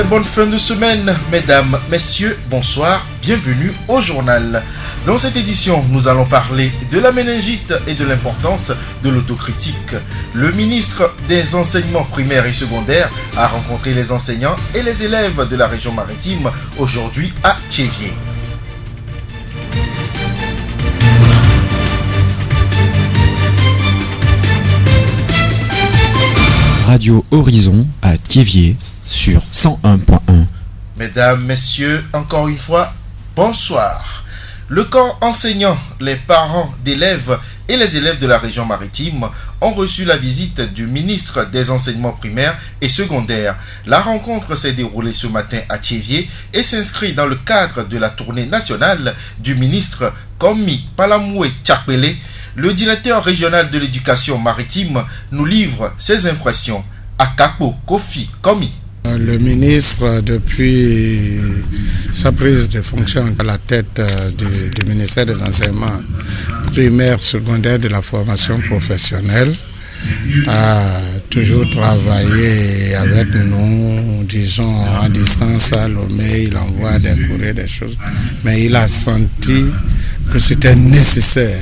Très bonne fin de semaine, mesdames, messieurs, bonsoir, bienvenue au journal. Dans cette édition, nous allons parler de la méningite et de l'importance de l'autocritique. Le ministre des enseignements primaires et secondaires a rencontré les enseignants et les élèves de la région maritime aujourd'hui à Tchéviers. Radio Horizon à Tchéviers sur 101.1. Mesdames, messieurs, encore une fois, bonsoir. Le corps enseignant, les parents d'élèves et les élèves de la région maritime ont reçu la visite du ministre des enseignements primaires et secondaires. La rencontre s'est déroulée ce matin à Tchéviers et s'inscrit dans le cadre de la tournée nationale du ministre Komi Palamoué Tchakpele. Le directeur régional de l'éducation maritime nous livre ses impressions. Akakpo Kofi Komi. Le ministre, depuis sa prise de fonction à la tête du ministère des enseignements primaires, secondaires, de la formation professionnelle, a toujours travaillé avec nous, disons, à distance à Lomé. Il envoie des courriers, des choses, mais il a senti que c'était nécessaire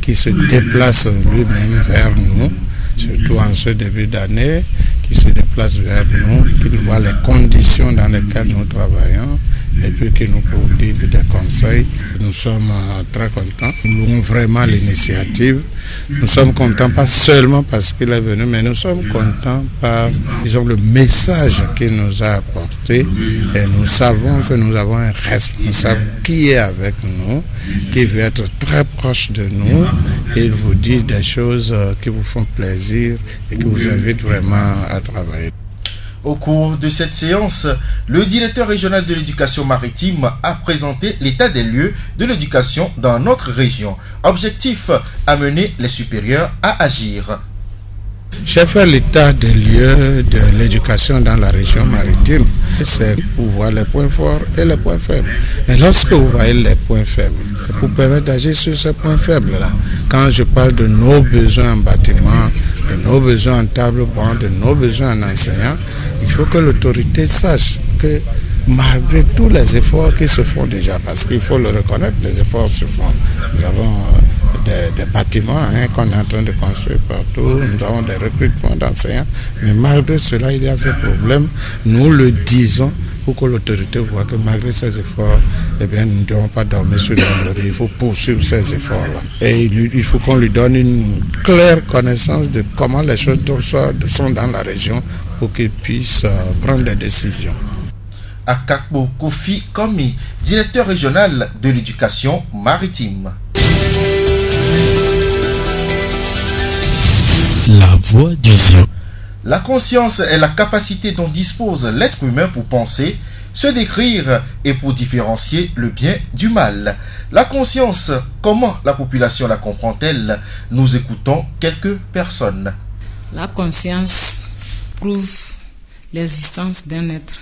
qu'il se déplace lui-même vers nous, surtout en ce début d'année, qui se déplace vers nous, qu'il voit les conditions dans lesquelles nous travaillons et puis qu'il nous prodigue des conseils. Nous sommes très contents. Nous louons vraiment l'initiative. Nous sommes contents pas seulement parce qu'il est venu, mais nous sommes contents par, disons, le message qu'il nous a apporté. Et nous savons que nous avons un responsable qui est avec nous, qui veut être très proche de nous. Et il vous dit des choses qui vous font plaisir et qui vous invitent vraiment à travailler. Au cours de cette séance, le directeur régional de l'éducation maritime a présenté l'état des lieux de l'éducation dans notre région. Objectif, amener les supérieurs à agir. J'ai fait l'état des lieux de l'éducation dans la région maritime. C'est pour voir les points forts et les points faibles. Et lorsque vous voyez les points faibles, vous permettez d'agir sur ces points faibles-là. Quand je parle de nos besoins en bâtiment, de nos besoins en table-banc, de nos besoins en enseignants, il faut que l'autorité sache que malgré tous les efforts qui se font déjà, parce qu'il faut le reconnaître, les efforts se font. Nous avons des bâtiments qu'on est en train de construire partout, nous avons des recrutements d'enseignants, mais malgré cela, il y a ces problèmes. Nous le disons pour que l'autorité voit que malgré ces efforts, eh bien, nous ne devons pas dormir sur nos lauriers. Il faut poursuivre ces efforts-là. Et il faut qu'on lui donne une claire connaissance de comment les choses sont dans la région pour qu'il puisse prendre des décisions. Akakpo Kofi Komi, directeur régional de l'éducation maritime. La voix du Zion. La conscience est la capacité dont dispose l'être humain pour penser, se décrire et pour différencier le bien du mal. La conscience, comment la population la comprend-elle? Nous écoutons quelques personnes. La conscience prouve l'existence d'un être.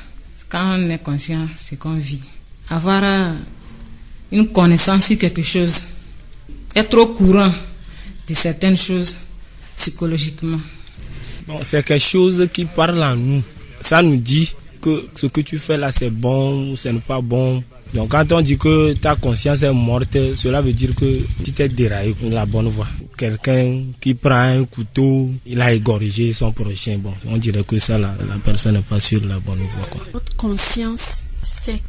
Quand on est conscient, c'est qu'on vit. Avoir une connaissance sur quelque chose, être au courant de certaines choses psychologiquement. Bon, c'est quelque chose qui parle en nous. Ça nous dit que ce que tu fais là c'est bon ou ce n'est pas bon. Donc quand on dit que ta conscience est morte, cela veut dire que tu t'es déraillé pour la bonne voie. Quelqu'un qui prend un couteau, il a égorgé son prochain. Bon, on dirait que ça, la personne n'est pas sur la bonne voie, quoi. Notre conscience, c'est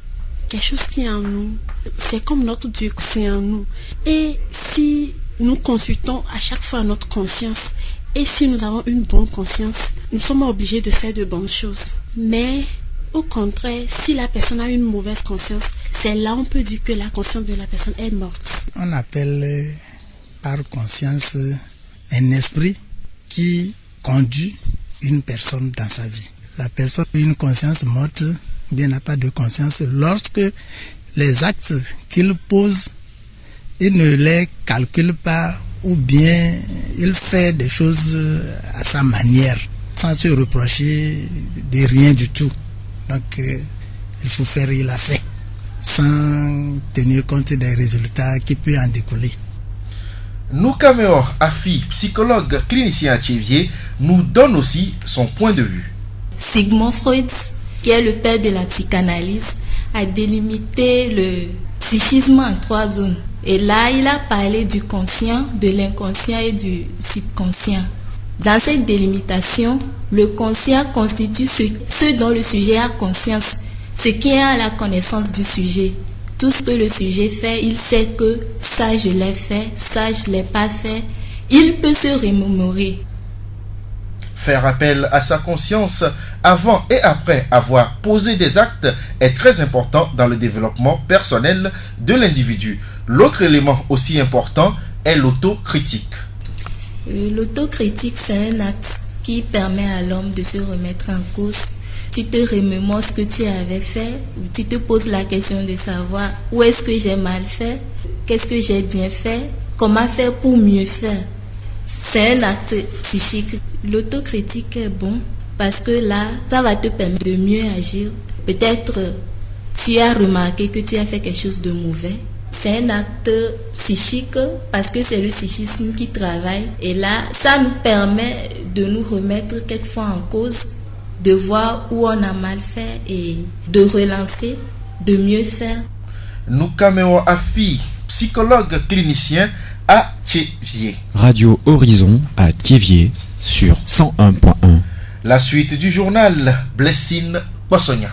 quelque chose qui est en nous. C'est comme notre Dieu, c'est en nous. Et si nous consultons à chaque fois notre conscience, et si nous avons une bonne conscience, nous sommes obligés de faire de bonnes choses. Mais au contraire, si la personne a une mauvaise conscience, c'est là on peut dire que la conscience de la personne est morte. On appelle par conscience un esprit qui conduit une personne dans sa vie. La personne a une conscience morte, bien n'a pas de conscience. Lorsque les actes qu'il pose, il ne les calcule pas ou bien il fait des choses à sa manière, sans se reprocher de rien du tout. Donc, il faut faire, il a fait, sans tenir compte des résultats qui peuvent en découler. Noukameor Afi, psychologue clinicien à Tchéviers, nous donne aussi son point de vue. Sigmund Freud qui est le père de la psychanalyse, a délimité le psychisme en 3 zones. Et là, il a parlé du conscient, de l'inconscient et du subconscient. Dans cette délimitation, le conscient constitue ce dont le sujet a conscience, ce qui est à la connaissance du sujet. Tout ce que le sujet fait, il sait que ça je l'ai fait, ça je l'ai pas fait. Il peut se remémorer. Faire appel à sa conscience avant et après avoir posé des actes est très important dans le développement personnel de l'individu. L'autre élément aussi important est l'autocritique. L'autocritique, c'est un acte qui permet à l'homme de se remettre en cause. Tu te remémores ce que tu avais fait, ou tu te poses la question de savoir où est-ce que j'ai mal fait, qu'est-ce que j'ai bien fait, comment faire pour mieux faire. C'est un acte psychique. L'autocritique est bon parce que là, ça va te permettre de mieux agir. Peut-être tu as remarqué que tu as fait quelque chose de mauvais. C'est un acte psychique parce que c'est le psychisme qui travaille. Et là, ça nous permet de nous remettre quelquefois en cause, de voir où on a mal fait et de relancer, de mieux faire. Nukameo Afi, psychologue clinicien à Thiévié. Radio Horizon à Thiévié sur 101.1. La suite du journal, Blessine Poissonia.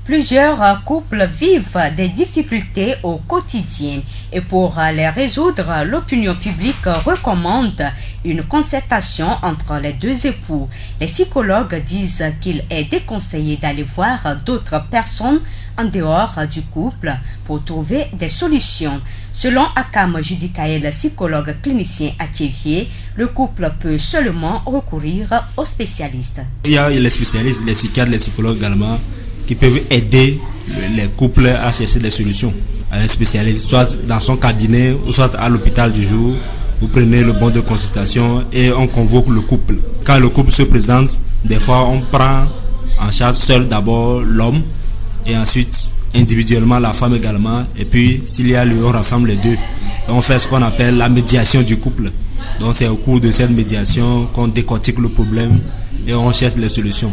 Plusieurs couples vivent des difficultés au quotidien et pour les résoudre, l'opinion publique recommande une concertation entre les deux époux. Les psychologues disent qu'il est déconseillé d'aller voir d'autres personnes en dehors du couple pour trouver des solutions. Selon Akam Judikael, psychologue clinicien à Thiévié, le couple peut seulement recourir aux spécialistes. Il y a les spécialistes, les psychiatres, les psychologues également, qui peuvent aider les couples à chercher des solutions. Un spécialiste, soit dans son cabinet ou soit à l'hôpital du jour, vous prenez le bon de consultation et on convoque le couple. Quand le couple se présente, des fois on prend en charge seul d'abord l'homme et ensuite individuellement la femme également, et puis s'il y a lieu on rassemble les deux. Et on fait ce qu'on appelle la médiation du couple. Donc c'est au cours de cette médiation qu'on décortique le problème et on cherche les solutions.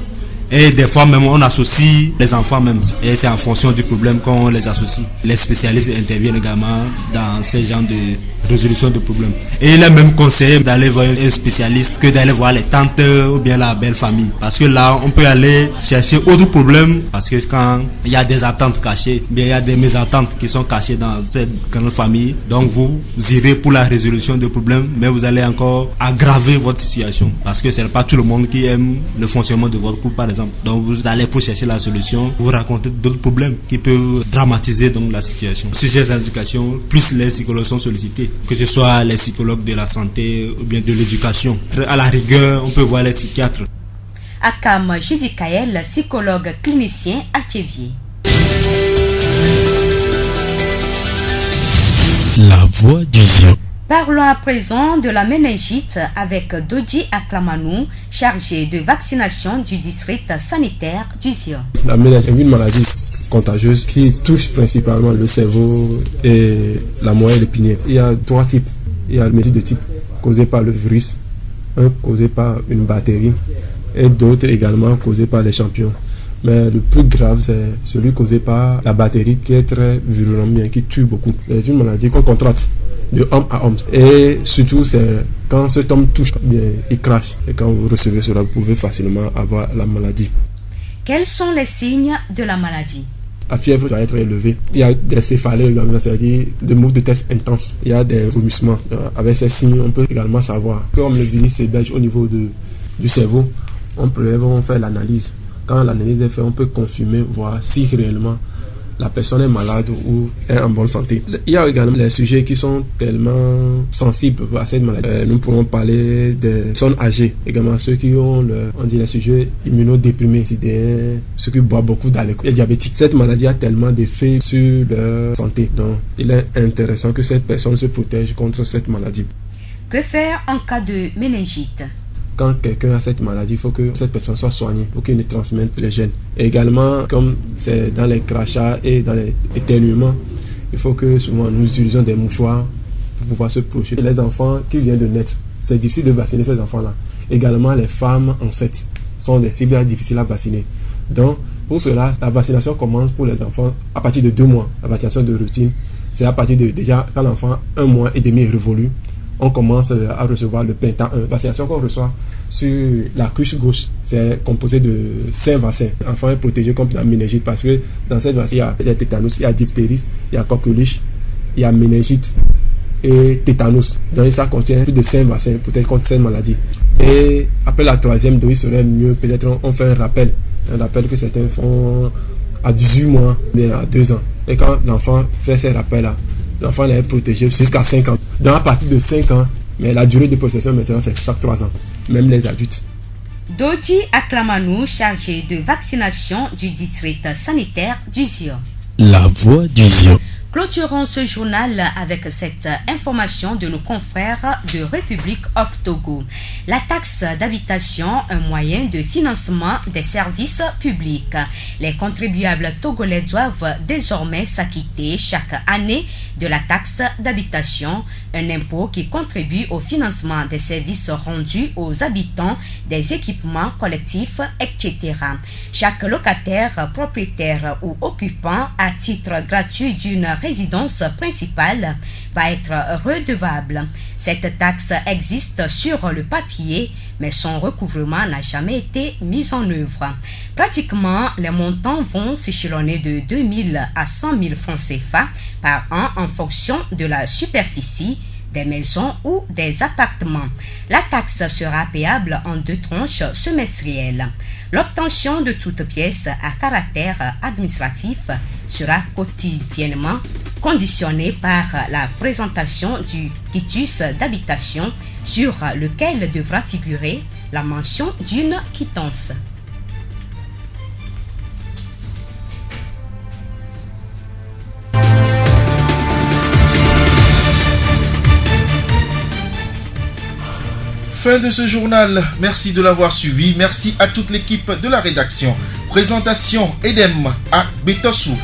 Et des fois même on associe les enfants même. Et c'est en fonction du problème qu'on les associe. Les spécialistes interviennent également dans ce genre de résolution de problèmes. Et il est même conseillé d'aller voir un spécialiste que d'aller voir les tantes ou bien la belle famille. Parce que là on peut aller chercher autre problème. Parce que quand il y a des attentes cachées, bien il y a des mésententes qui sont cachées dans cette grande famille. Donc vous irez pour la résolution de problèmes, mais vous allez encore aggraver votre situation. Parce que ce n'est pas tout le monde qui aime le fonctionnement de votre couple par exemple. Donc vous allez pour chercher la solution, vous racontez d'autres problèmes qui peuvent dramatiser donc la situation. Sur ces indications, plus les psychologues sont sollicités, que ce soit les psychologues de la santé ou bien de l'éducation. À la rigueur, on peut voir les psychiatres. Akam Judikael, psychologue clinicien à Thiévié. La voix du Zion. Parlons à présent de la méningite avec Dodji Aklamanou, chargé de vaccination du district sanitaire du Zion. La méningite est une maladie contagieuse qui touche principalement le cerveau et la moelle épinière. Il y a 3 types. Il y a le méningite de type causé par le virus, un causé par une bactérie et d'autres également causés par les champignons. Mais le plus grave, c'est celui causé par la bactérie qui est très virulent, qui tue beaucoup. C'est une maladie qu'on contracte de homme à homme. Et surtout, c'est quand cet homme touche, bien, il crache. Et quand vous recevez cela, vous pouvez facilement avoir la maladie. Quels sont les signes de la maladie? La fièvre doit être élevée. Il y a des céphalées également, c'est-à-dire des maux de tête intenses. Il y a des vomissements. Avec ces signes, on peut également savoir. Comme le virus s'héberge au niveau du cerveau, on prélève, on fait l'analyse. Quand l'analyse est faite, on peut confirmer, voir si réellement la personne est malade ou est en bonne santé. Il y a également les sujets qui sont tellement sensibles à cette maladie. Nous pourrons parler des personnes âgées, également ceux qui ont les sujets immunodéprimés, ceux qui boivent beaucoup d'alcool, les diabétiques. Cette maladie a tellement d'effets sur leur santé. Donc, il est intéressant que cette personne se protège contre cette maladie. Que faire en cas de méningite? Quand quelqu'un a cette maladie, il faut que cette personne soit soignée pour qu'il ne transmette les gènes. Et également, comme c'est dans les crachats et dans les éternuements, il faut que souvent nous utilisions des mouchoirs pour pouvoir se protéger. Les enfants qui viennent de naître, c'est difficile de vacciner ces enfants-là. Également, les femmes enceintes sont des cibles difficiles à vacciner. Donc, Pour cela, la vaccination commence pour les enfants à partir de 2 mois. La vaccination de routine, c'est à partir de déjà quand l'enfant 1 mois et demi est révolu, on commence à recevoir le Penta 1. Vaccination qu'on reçoit sur la cuisse gauche, c'est composé de 5 vaccins. L'enfant est protégé contre la méningite parce que dans cette vaccin, il y a les tétanos, il y a diphtérie, il y a coqueluche, il y a méningite et tétanos. Donc ça contient plus de 5 vaccins, peut-être contre 5 maladies. Et après la 3e dose, il serait mieux, peut-être on fait un rappel que certains font à 18 mois, mais à 2 ans. Et quand l'enfant fait ces rappels-là, l'enfant est protégé jusqu'à 5 ans. Donc à partir de 5 ans, mais la durée de possession maintenant c'est chaque 3 ans, même les adultes. Dodi Aklamanou, chargé de vaccination du district sanitaire du Zion. La voix du Zion. Clôturons ce journal avec cette information de nos confrères de République of Togo. La taxe d'habitation, un moyen de financement des services publics. Les contribuables togolais doivent désormais s'acquitter chaque année de la taxe d'habitation, un impôt qui contribue au financement des services rendus aux habitants, des équipements collectifs, etc. Chaque locataire, propriétaire ou occupant à titre gratuit d'une résidence principale va être redevable. Cette taxe existe sur le papier, mais son recouvrement n'a jamais été mis en œuvre. Pratiquement, les montants vont s'échelonner de 2 000 à 100 000 francs CFA par an en fonction de la superficie des maisons ou des appartements. La taxe sera payable en 2 tranches semestrielles. L'obtention de toute pièce à caractère administratif sera quotidiennement conditionnée par la présentation du quitus d'habitation sur lequel devra figurer la mention d'une quittance. Fin de ce journal, merci de l'avoir suivi, merci à toute l'équipe de la rédaction. Présentation Edem à Betossou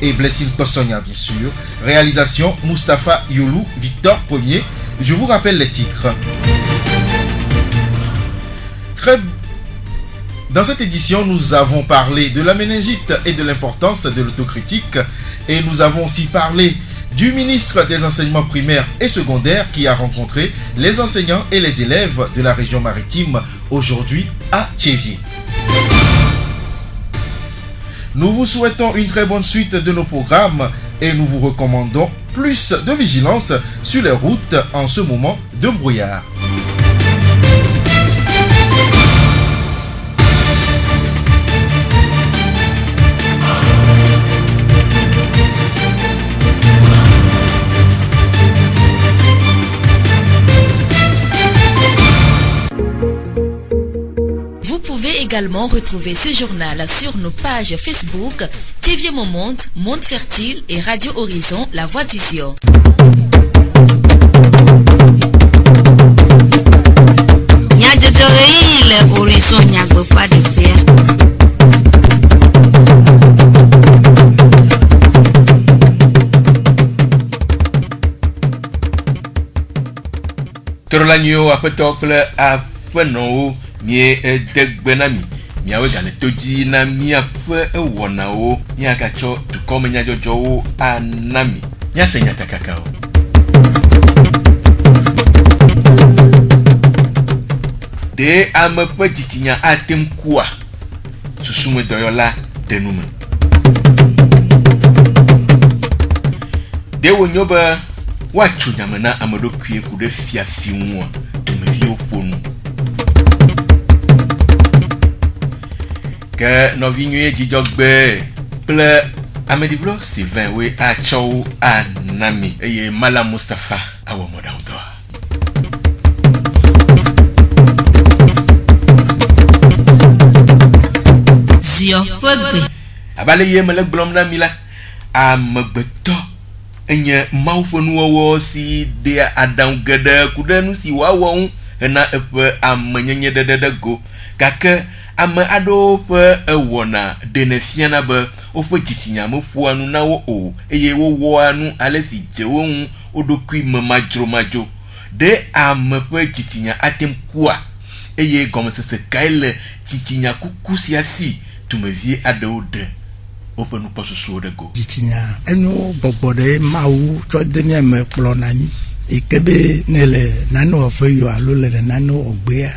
et Blessing Possonia bien sûr. Réalisation Mustapha Youlou, Victor Premier. Je vous rappelle les titres. Dans cette édition, nous avons parlé de la méningite et de l'importance de l'autocritique et nous avons aussi parlé du ministre des enseignements primaires et secondaires qui a rencontré les enseignants et les élèves de la région maritime aujourd'hui à Thiéviers. Nous vous souhaitons une très bonne suite de nos programmes et nous vous recommandons plus de vigilance sur les routes en ce moment de brouillard. Également retrouver ce journal sur nos pages Facebook Thiéviers Monde, Monde Fertile et Radio Horizon, La Voix du Zion. Trolanyo apetople apeno mie degbenami miawe gane toji na miape ewonao nyakacho tukome nyajojo anami nyasenya takakao de amepe titinya atemkua susume doyola denume de wonyoba wachu nyamena amadokue kude fiafiwa tumevi oponu que nos vignes dijogbe ple amediblo Sylvain we a chou anami et Mala Mustafa awo modaudo Zio fogbe abale ye melek blom na mila ambeto enye maufonu wo si de adam gede kudenu si wawo na epe amenyenye dedego kake ame ado pe ewona denefiana be ofe tisinya mo puanu na wo o eye wo wo anu alesi jewo hu odokui majo de ame pe tisinya atem kwa eye gomsese kaile tisinya kukusia si dumevi aɖewo ɖe woƒe nukpɔsusuwo ɖe go. Dzitsinya enu bɔbɔ ɖe mawu tsɔ de miame kplɔ na nyi eke be ne le nane wɔƒe yɔ alo le nane wɔgbea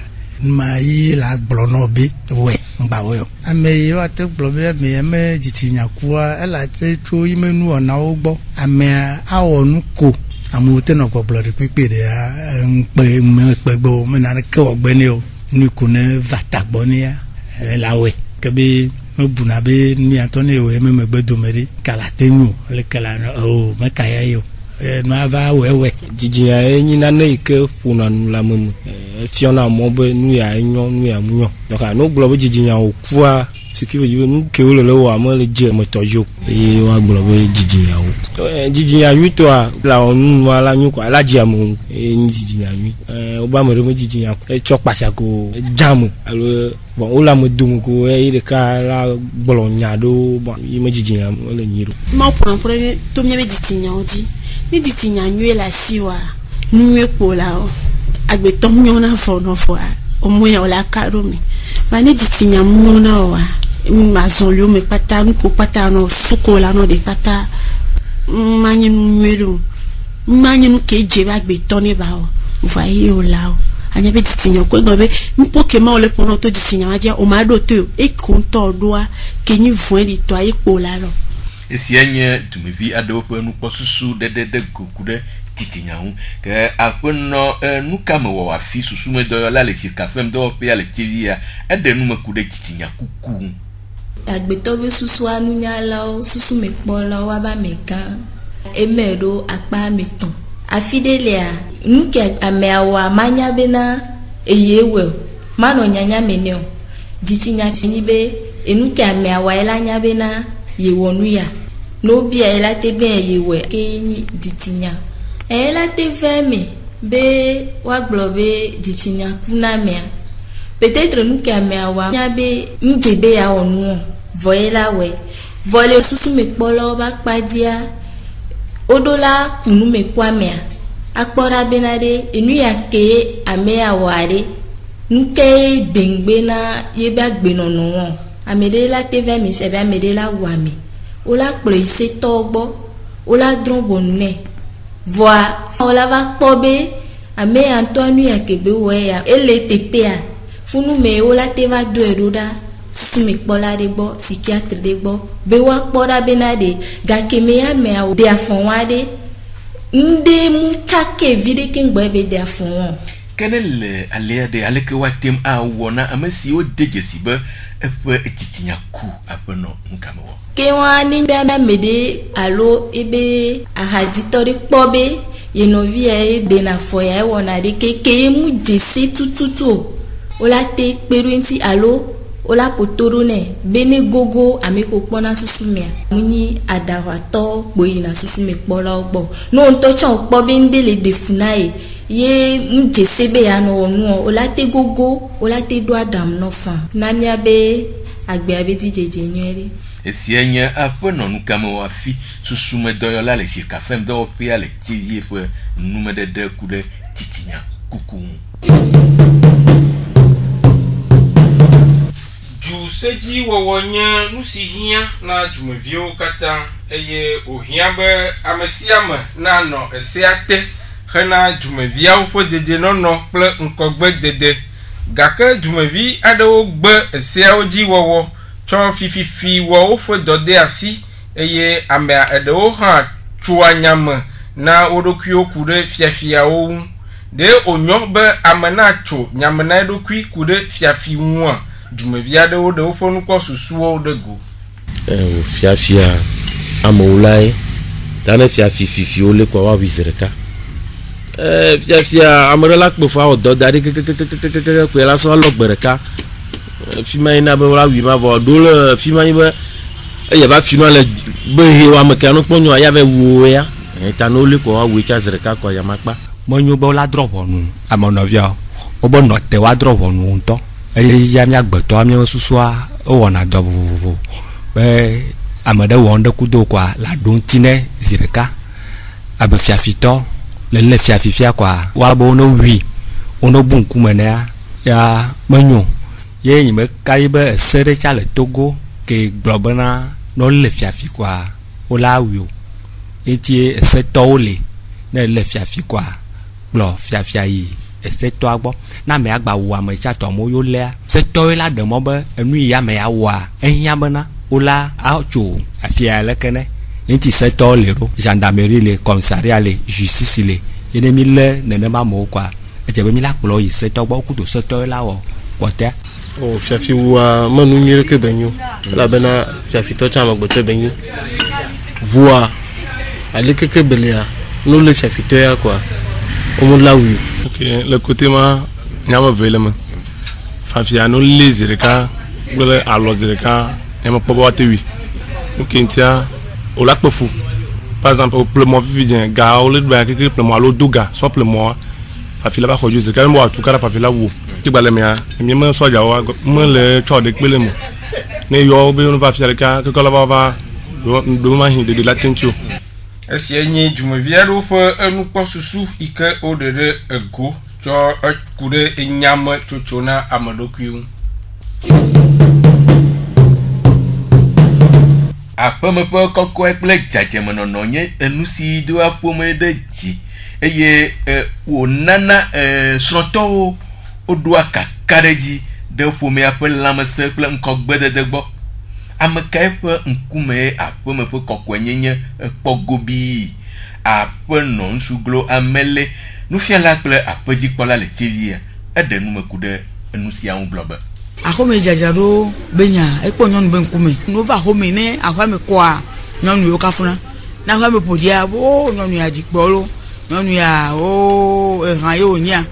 ma yi la gblɔ nɔ be wɛ ŋgbawo yɔ. Ame yi wa te gblɔ be ame yi me dzitsinya kua ela te tso yi me nuwɔnawo gbɔ. Amea awɔ nu ko amewo te nɔ gbɔgblɔ ɖe kpekpe ɖe ŋukpe gbɔ mena ke wɔgbe ne o nu ko ne va tagbɔ ne ya la wɛ ke be mebuna be miatɔ ne wɔ eme megbe dome ɖe kala te nu le kala o meka ya yi o nu ava wɛwɛ. Dzidzinya ye nyi nane yi ke ƒona nu le ame me fiɔna mɔ be nu ya nyɔ nu ya mu nyɔ donc no gblɔ be dzidzinya wòkua ce qui veut dire nu kewo le wɔ ame le dze emetɔ dzo eye woagblɔ be dzidzinyawo dzidzinya nyuitɔa la wɔ nunua la nyu kɔ la dzi ame eye nyi dzidzinya nyui wobe ame ɖe me dzidzinya etsɔ kpatsa ko dzame alo bon wole ame dome ko eyi ɖeka la gblɔ nya ɖewo bon yi me dzidzinya le nyi ɖo. Mawu ƒo na ƒo to míabe dzidzinyawo dzi ne dzidzinya nyuie le asi wa nuyue kpo la o agbetɔ nyɔ na fɔ nɔfɔa omo ya wòle aka ɖo me ba ne dzidzinya nyɔ na o wa azɔliwo me kpata nuko kpata nɔ suko la nɔ de kpata manye nu nyuie ɖo manye nu ke dze be agbetɔ ne ba o va ye o la o anya be dzidzinya ko egbe be nupo ke ma wòle ƒo na to dzidzinya ma dzia o ma ɖo to eko ŋutɔ ɖoa ke nyi vɔe ɖi tɔa ye kpo la lɔ. Esia nye dumevi aɖewo ƒe nukpɔsusu ɖeɖe goku ɖe dzidzinya ŋu ke aƒenɔ nu ka me wɔ afi susumedɔyɔla le sika fem dɔwɔƒea le tevia eɖe nu me ku ɖe dzidzinya kuku ŋu. Agbetɔ be susua nunyalawo susu me kpɔlawo waba me gã eme ɖo akpa me tɔn afi ɖe lia nu ke ameawo amanya bena eye wɔ manɔ nyanya me ne o dzidzinya nyi be enu ke ameawo la nya bena yewɔ nu ya no bia ela te be yewɔ ke nyi dzidzinya ela te ve me be wagblɔ be dzidzinya kuna mea peut-être nu ke ameawo nya be ŋdze be ya wɔ nu vɔ la wɔ vɔ le susu me kpɔlawo ba kpadia oɖo la kunu me kua mea akpɔra bena ɖe enu ya ke amea wɔ aɖe nu ke dengbe na ye be agbenɔnɔ wɔ ame ɖe la te ve me se be ame ɖe la wɔ ame wola kplɔ yi se tɔ gbɔ wola drɔ̃ bɔnu nɛ voa wola va kpɔ be ame ya ŋutɔ nu ya ke be wɔ ya ele teƒea funu me wola te va do eɖo ɖa susu me kpɔla ɖe gbɔ psikiatre ɖe gbɔ be woakpɔ ɖa bena ɖe gake me ya mea ɖe afɔ wa ɖe ŋɖe mu tsake vi ɖe ke ŋgbɔ be ɖe afɔ wa. Ke ne le alea ɖe aleke woatem awɔ na ame siwo de dzesi be eƒe dzidzinya ku aƒenɔ nukame wɔ. Ke wa ni be ame ɖe alo ebe ahadzitɔ ɖe kpɔ be yenɔvia de na afɔ ya ewɔna ɖe ke mu dzese tututu o wola te kpe ɖo ŋuti alo wola poto ɖo nɛ be ne gogo ame ko kpɔna susu mea nyi aɖaʋatɔ kpo yina susu me kpɔlawo gbɔ no ŋutɔ tsɔ kpɔ be ŋɖe le de fu na ye ŋdzese be ya nɔ wɔ nuɔ wola te gogo wola te ɖo aɖam nɔ fa na mia be agbea be dzidzedze nyuie ɖe. Esia nye aƒenɔ nukame wɔ afi susumedɔyɔla le sika fem dɔwɔƒea le TV ƒe numeɖeɖe ku ɖe dzidzinya kuku ŋu. Sedzi wɔwɔ nye nu si hiã na dumeviwo katã eye wòhiã be ame sia ame nanɔ esea te hena dumeviawo ƒe dedenɔnɔ kple ŋkɔgbedede gake dumevi aɖewo gbe eseawo dzi wɔwɔ tsɔ fififi wɔ woƒe dɔ de asi eye amea eɖewo hã tsoa nyame na wo ɖokuiwo ku ɖe fiafiawo ŋu ɖe wònyɔ be ame natso nyame na eɖokui ku ɖe fiafi ŋua dumevi aɖewo ɖe woƒe nukpɔ susuwo ɖe go. Fiafia amewo lae ta ne fiafi fifiwo le kɔ woawi zi ɖeka. Fiafia ame ɖe la kpe fa wɔ dɔ da ɖi kekekekekeke koe la sɔ alɔ gbe ɖeka. Fi ma yina be woawi ma vɔ ɖo le fi ma yi be eye va fi ma le be he wo ame kea nukpɔ nyɔa ya va wuwo ya. Ta ne wole kɔ woawi tsa zi ɖeka kɔ ya ma kpa. Menyo be wola drɔ ʋɔnu amenɔvia wobe nɔ te woadrɔ ʋɔnu ŋutɔ. Eye ya miagbetɔ ame susua ewɔna dɔ vovovo be ame ɖe wɔ ŋɖe kudo koa la ɖo ŋuti ne zi ɖeka abe fiafitɔ le fiafifia koa woabe wo ne wui wo ne bu ŋkume nea ya menyo ye nye me ka yi be ese ɖe tsa le Togo ke globena no le fiafi kwa o la wio eti seto le ne le fiafi kwa blo fiafia yi seto agbo na me agba wo ame cha to mo yo le seto la de mo be enu ya me ya wa ehia bena o la a cho afia le kene eti seto le ro gendarmerie le commissariat le justice le ene mi le nene ma mo kwa ete be mi la kplo yi seto gbo ku to seto la wo pote o fiafi wa manu nyere ke benyu la bena fiafi to chama gbote benyu voix ale keke belia no le fiafi to ya kwa o mo la wi ok le côté ma nyama velema fafia no le zireka gbele alo zireka nyama pobo wa tewi ok ntia o la kpofu par exemple au plemo vivien ga o le ba keke plemo alo doga so plemo fafila ba khoju zireka mo atuka fafila wo kigbale mia mi mo soja wa mo le chode pele mo ne yo be no va fiare ka ko la va do ma hin de la tentio esi enyi jumoviero fo enu posusu ike odede ego jo akude enyam chochona amadoku apemepe koko ekple jajemeno nonye enusi do apome de ji eye wo nana sroto odua kakareji de fome apel lamse kple nkogbedede gbo ameka efe nkume apemepe koko nyenye pogobi apeno nsuglo amele nufiala kple apeji kpola le TV ede numekude enusi an blobe ahome jajaro benya ekpo nyonu be nkume nova home ne ahame kwa nyonu yo kafuna na ahame podia bo nyonu ya jikpolo nyonu ya ehan yo nya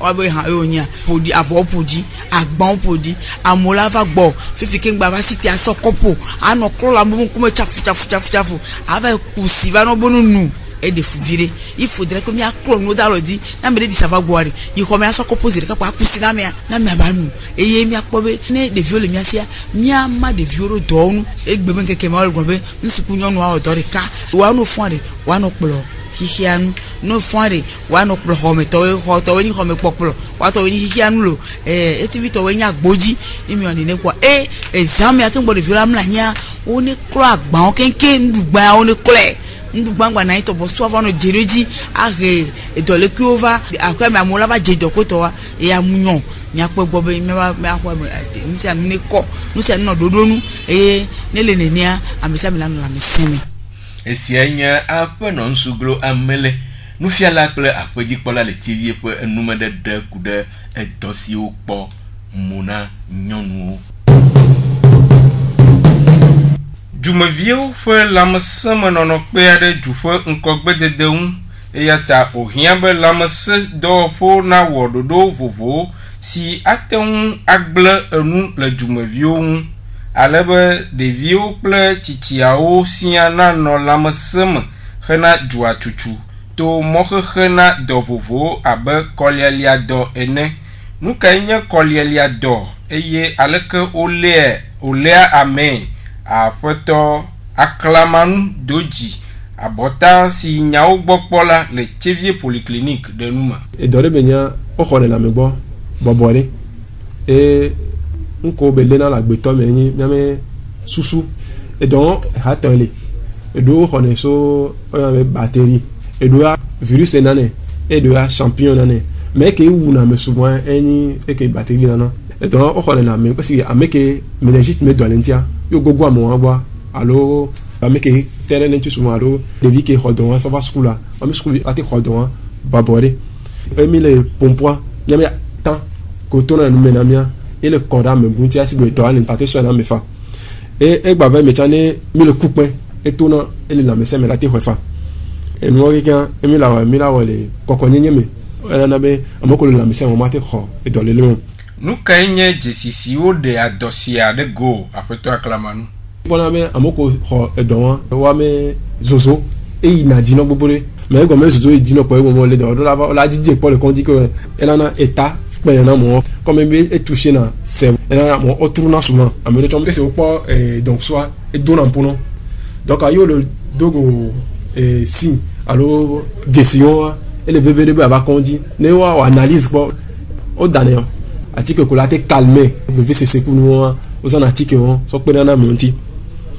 obe han yo nya podi avo podi agbon podi amola va gbo fifi ke ngba va city asokopo ano krola mo nkume chafu ava kusi va no bonu nu et de fouvire il faudrait que mi aklo no dalodi na me de sava gboare yi ko me asokopo zire ka pa kusi na me abanu eye mi akpobe ne de viole mi asia mi ama de vioro donu egbe me keke ma olgbe nsuku nyonu a odorika wa no fonre wa no plo hihianu no fonre wa no plo home to ni home poplo wa to ni hihianu lo estivi to we nya gboji imi oni ne kwa exam ya kin gbo de viola mlanya oni kro agba o kenke ndugba oni kle ndugba na ito bo so fa no jereji age edole ki over akwa me amola ba je dokoto wa ya munyon mi apo gbo be me akwa mi ti anu ne ko nu se no dodonu nele nenia amisa mi lanu la mesemi esi enya apeno nsuglo amele nufiala kple apeji kpola le TV pe enumede de kude edosi okpo mona nyonu Jumevio fe lamse menono pe ade jufe nkogbededeun eyata ohiambe lamse do fo na wododo vovo si ateun agble enu le jumevio alebe devio ple titiao siana no lamse hena jua chuchu to mohena do vovo abe kolielia do ene nuka nye kolielia do eye aleke olea ame afeto aklamanu doji abota si nyao gbokpola le Tchevier polyclinique de Numa e dore benya o khole la megbo bobore e nko be lena la gbeto me yin me susu e don hatole e do khone so o ya me batterie e do virus enane e do champion nane mais ke wu na me souvent eni e ke batterie nana e don o khole la me parce que ameke meningite me do lentia yo gogo amo agba allo ameke terrain tu souvent allo devi ke hodon ça va school am school ati hodon babore emi le pompoa yami tan ko to na numena mia et le corps me bunti asi go to alin pate so na me fa e gba ve me chane mi le coupe et to na ele na me se me la te hofa e mo rikan emi la wole kokonyenye me ela na be amoko le na me se mo mate ho e do le le nous kaigne jesisi o de adosia de go afeto aklamanu bona me amoko ho edon wa me zozo e inadino gbobore me go me zozo idino po e mo le do la jije po le kon di ko elana eta pe na mo comme be e toucher na c'est elana mo otruna souvent amelo chom que c'est po donc soit e dona pono donc ayo le dogo si allo décision et le bébé de ba kon di ne wa analyse po o daneo ati que la te calmer bébé c'est secou nous aux anatiques so pe na monti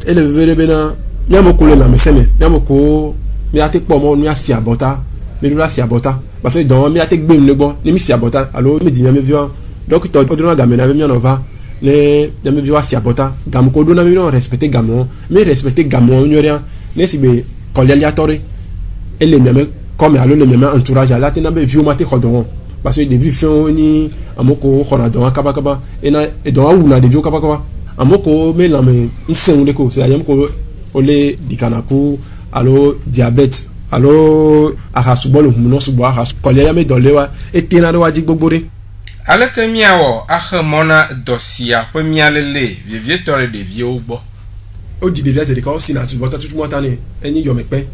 et le vere bena nyamo ko le na meseme nyamo ko mi ate po mo mi asi abota mi lu asi abota parce que don mi ate gbe mi gbo ni mi si abota allo mi di mi vio donc to oduna ga me na mi nova ne mi vio asi abota gam ko do na mi no respecter gamon mi respecter gamon nyoria ne si be kolealiatori et les mêmes comme allo le même entourage là tena be vio mate kodon parce que des vies ni amoko khona don kaba et na et don awuna de vio kaba amoko me la me nsen de ko c'est ayam ko ole dikanaku allo diabète allo ahasubolo humuno subo ahas koleya me dolewa etena do waji gbogbore aleke miawo ahemona dosia pe mialele vievie tore de vie ogbo o di de vie c'est de ko sina tu bota tout montane eni yo mepe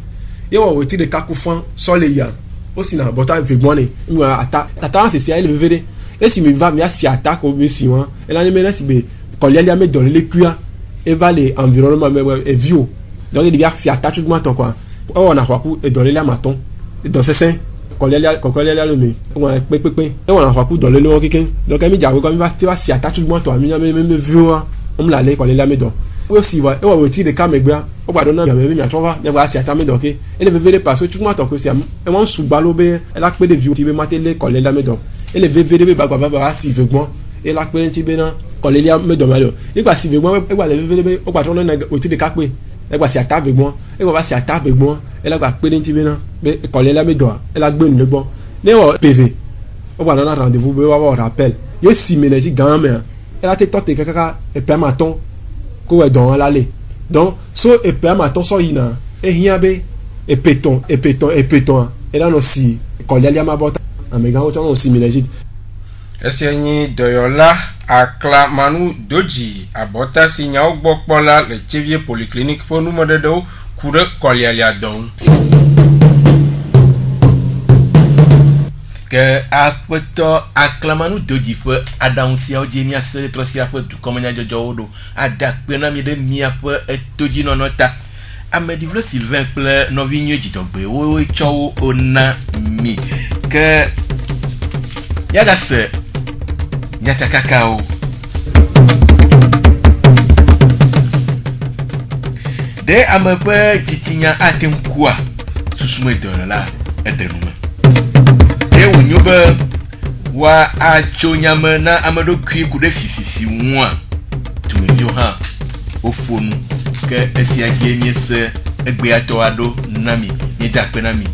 yewo weti de kakufan soleya o sina bota vegbone mi ata c'est elle vevede et si mi va mi asi attaque au mi si won et la me si be koleya me dole le kuya et va les environnement et vieux donc il devient si attaque tout matin quoi on a quoi et dans les la maton dans ces seins koleya le me on a pe et on a quoi dans le long quelqu'un donc mi dia comme va si attaque tout matin mi même vieux on me la les koleya me don aussi va et on va tirer de camegba on va donner mi atova ne va si attaque me donc et le vevede parce que tout matin que c'est et on sous balobe elle a pe de vieux ti be mater les koleya me don et le vevede ba si vegbon et la pe ti be na koleya me don malo et pas si vegbon e va le vevede on va donner au tirer de capé e gba si attaque vegbon e va si attaque vegbon et la gba pe ti be na be koleya me don elle a gbe nu gbon ne o PV on va donner rendez-vous be wa rappel yo si ménage gamme elle a te tote kaka et permaton ko e don la le donc so e permaton so yina e hiabe e péton et là aussi koleya ma bota amega o ton aussi ménage esenyi doyola aklamanu doji abota sinya ogbokpola le Tchevie polyclinique pour nous modedo kure koleya don que apoto aklamanu doji pe adansia ojenia se trosia pe komanya jojo odo adakpena mi de mia pe etoji nonota amedivlo Sylvain ple novinyo jitogbe o chowo ona mi que yaga se nyata kakao de amepe titinya atenkua susume dola edenume de wonyobe wa achonyame na amedo kwi kude fififi nwa tumevio ha ofonu ke esia jemiese egbe ato ado nami ni dakpe nami